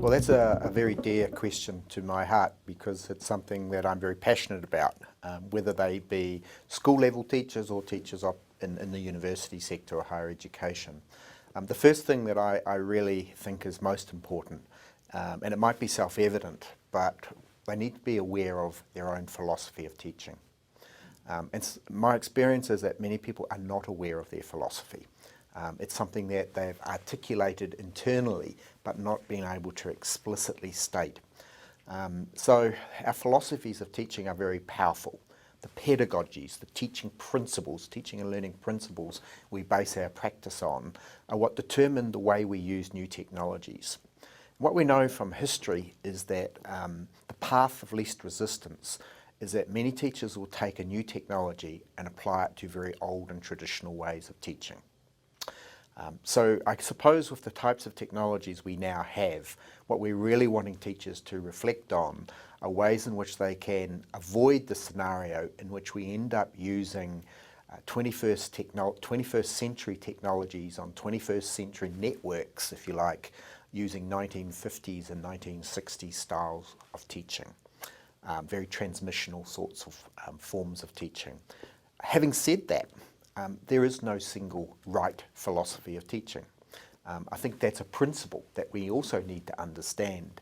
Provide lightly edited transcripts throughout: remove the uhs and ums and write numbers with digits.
Well, that's a very dear question to my heart because it's something that I'm very passionate about, whether they be school level teachers or teachers in the university sector or higher education. The first thing that I really think is most important, and it might be self-evident, but they need to be aware of their own philosophy of teaching. My experience is that many people are not aware of their philosophy. It's something that they've articulated internally, but not been able to explicitly state. So our philosophies of teaching are very powerful. The pedagogies, the teaching principles, teaching and learning principles we base our practice on are what determine the way we use new technologies. What we know from history is that the path of least resistance is that many teachers will take a new technology and apply it to very old and traditional ways of teaching. So I suppose with the types of technologies we now have, what we're really wanting teachers to reflect on are ways in which they can avoid the scenario in which we end up using 21st century technologies on 21st century networks, if you like, using 1950s and 1960s styles of teaching, very transmissional sorts of forms of teaching. Having said that, there is no single right philosophy of teaching. I think that's a principle that we also need to understand.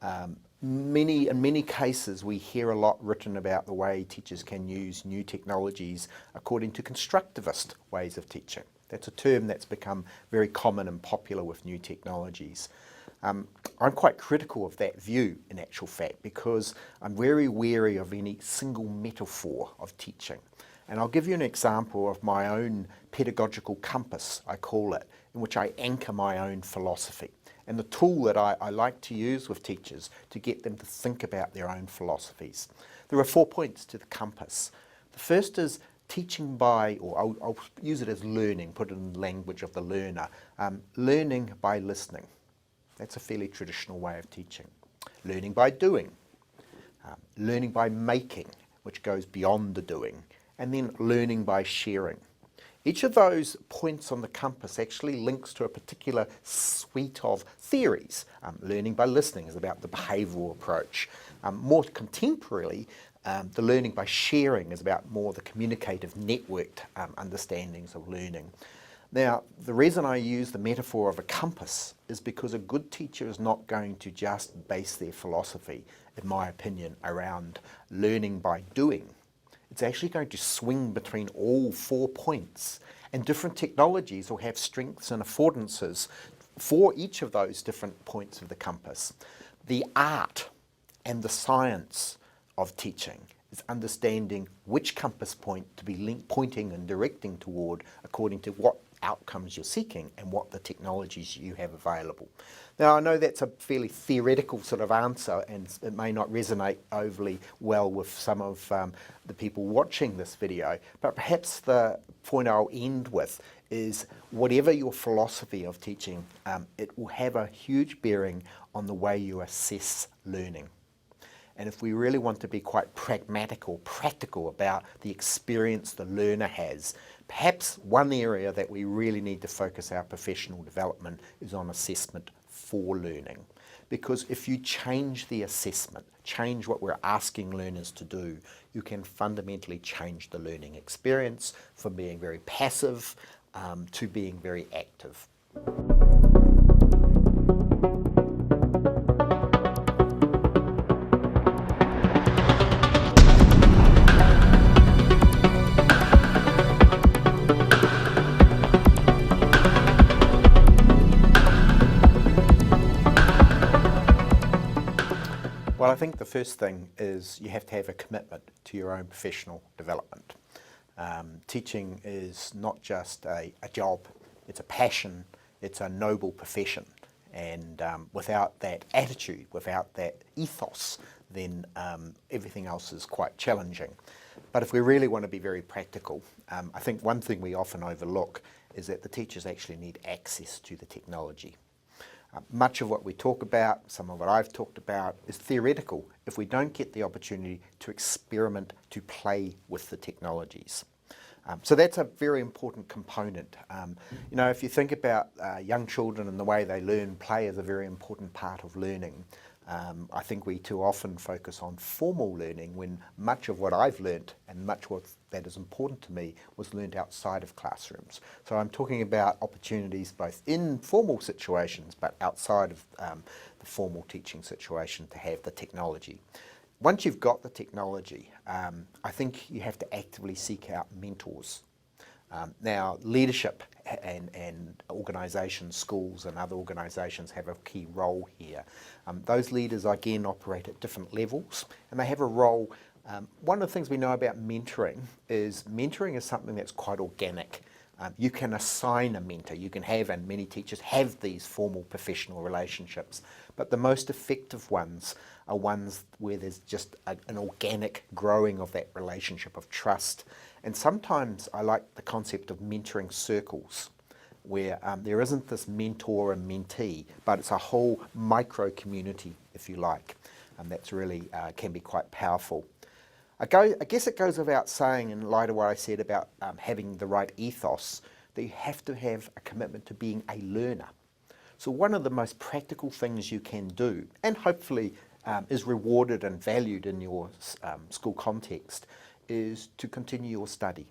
In many cases we hear a lot written about the way teachers can use new technologies according to constructivist ways of teaching. That's a term that's become very common and popular with new technologies. I'm quite critical of that view in actual fact because I'm very wary of any single metaphor of teaching. And I'll give you an example of my own pedagogical compass, I call it, in which I anchor my own philosophy. And the tool that I like to use with teachers to get them to think about their own philosophies. There are 4 points to the compass. The first is teaching by, or I'll use it as learning, put it in the language of the learner, learning by listening. That's a fairly traditional way of teaching. Learning by doing, learning by making, which goes beyond the doing, and then learning by sharing. Each of those points on the compass actually links to a particular suite of theories. Learning by listening is about the behavioural approach. More contemporarily, the learning by sharing is about more the communicative networked understandings of learning. Now, the reason I use the metaphor of a compass is because a good teacher is not going to just base their philosophy, in my opinion, around learning by doing. It's actually going to swing between all 4 points, and different technologies will have strengths and affordances for each of those different points of the compass. The art and the science of teaching is understanding which compass point to be pointing and directing toward according to what outcomes you're seeking and what the technologies you have available. Now I know that's a fairly theoretical sort of answer and it may not resonate overly well with some of the people watching this video, but perhaps the point I'll end with is whatever your philosophy of teaching, it will have a huge bearing on the way you assess learning. And if we really want to be quite pragmatic or practical about the experience the learner has, perhaps one area that we really need to focus our professional development is on assessment for learning. Because if you change the assessment, change what we're asking learners to do, you can fundamentally change the learning experience from being very passive to being very active. Well, I think the first thing is you have to have a commitment to your own professional development. Teaching is not just a job, it's a passion, it's a noble profession. And without that attitude, without that ethos, then everything else is quite challenging. But if we really want to be very practical, I think one thing we often overlook is that the teachers actually need access to the technology. Much of what we talk about, some of what I've talked about, is theoretical if we don't get the opportunity to experiment, to play with the technologies. So that's a very important component. You know, if you think about young children and the way they learn, play is a very important part of learning. I think we too often focus on formal learning when much of what I've learnt and much what that is important to me was learnt outside of classrooms. So I'm talking about opportunities both in formal situations but outside of the formal teaching situation to have the technology. Once you've got the technology, I think you have to actively seek out mentors. Now, leadership and organisations, schools and other organisations have a key role here. Those leaders, again, operate at different levels and they have a role. One of the things we know about mentoring is something that's quite organic. You can assign a mentor, you can have, and many teachers have these formal professional relationships, but the most effective ones are ones where there's just an organic growing of that relationship of trust. And sometimes I like the concept of mentoring circles, where there isn't this mentor and mentee, but it's a whole micro community, if you like, and that's really can be quite powerful. I guess it goes without saying, in light of what I said about having the right ethos, that you have to have a commitment to being a learner. So one of the most practical things you can do, and hopefully is rewarded and valued in your school context, is to continue your study.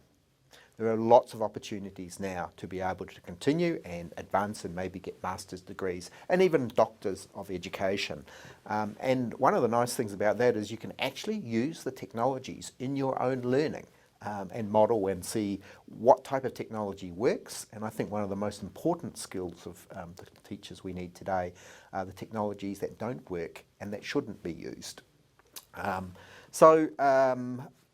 There are lots of opportunities now to be able to continue and advance and maybe get master's degrees and even doctors of education. And one of the nice things about that is you can actually use the technologies in your own learning and model and see what type of technology works. And I think one of the most important skills of the teachers we need today are the technologies that don't work and that shouldn't be used.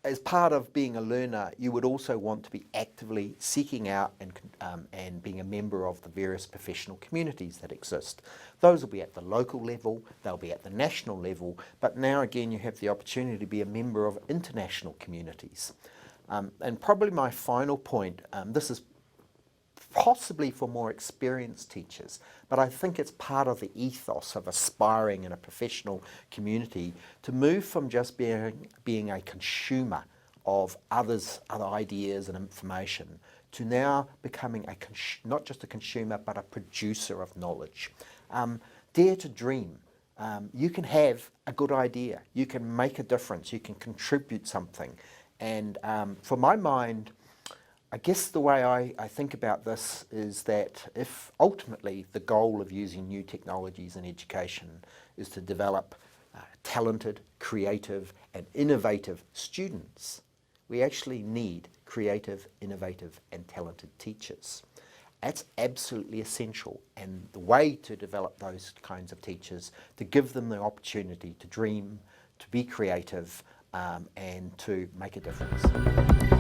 As part of being a learner, you would also want to be actively seeking out and being a member of the various professional communities that exist. Those will be at the local level, they'll be at the national level, but now again you have the opportunity to be a member of international communities. And probably my final point, this is possibly for more experienced teachers, but I think it's part of the ethos of aspiring in a professional community to move from just being a consumer of other ideas and information to now becoming not just a consumer but a producer of knowledge. Dare to dream. You can have a good idea, you can make a difference, you can contribute something. And for my mind, I guess the way I think about this is that if ultimately the goal of using new technologies in education is to develop talented, creative and innovative students, we actually need creative, innovative and talented teachers. That's absolutely essential, and the way to develop those kinds of teachers, to give them the opportunity to dream, to be creative and to make a difference.